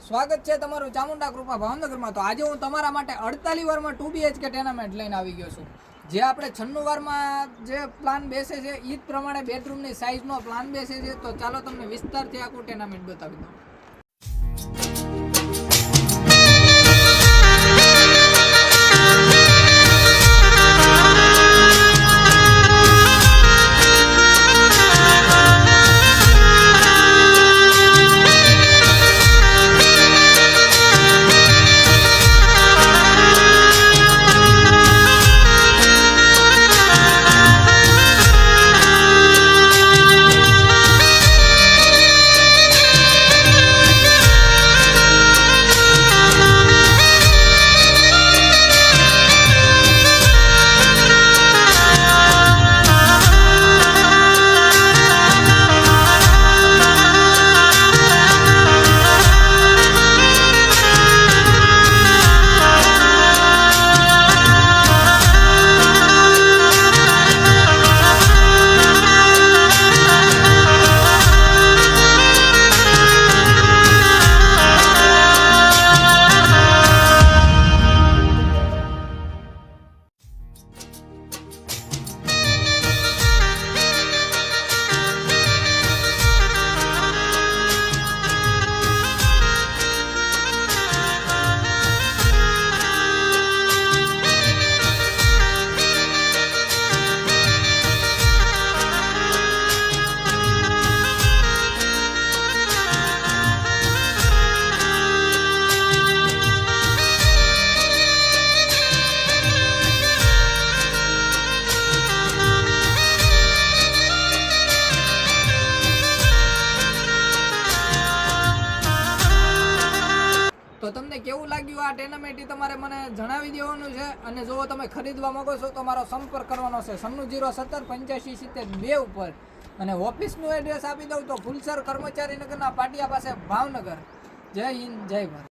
સ્વાગત છે તમારું ચામુંડા કૃપા ભાવનગરમાં। તો આજે હું તમારા માટે 48 વારમાં 2 BHK ટેનામેન્ટ લઈને આવી ગયો છું। જે આપણે 96 વારમાં જે પ્લાન બેસે છે એ જ પ્રમાણે બેડરૂમની સાઇઝનો પ્લાન બેસે છે। તો ચાલો તમને વિસ્તારથી આખું ટેનામેન્ટ બતાવી દઉં। તો તમને કેવું લાગ્યું આ ટેનામેન્ટ તમારે મને જણાવી દેવાનું છે। અને જો તમે ખરીદવા માંગો છો તો મારો સંપર્ક કરવાનો છે 9607857072 ઉપર। અને ઓફિસનું એડ્રેસ આપી દઉં તો ફુલસર કર્મચારી નગરના પાટિયા પાસે ભાવનગર। જય હિન્દ, જય ભારત।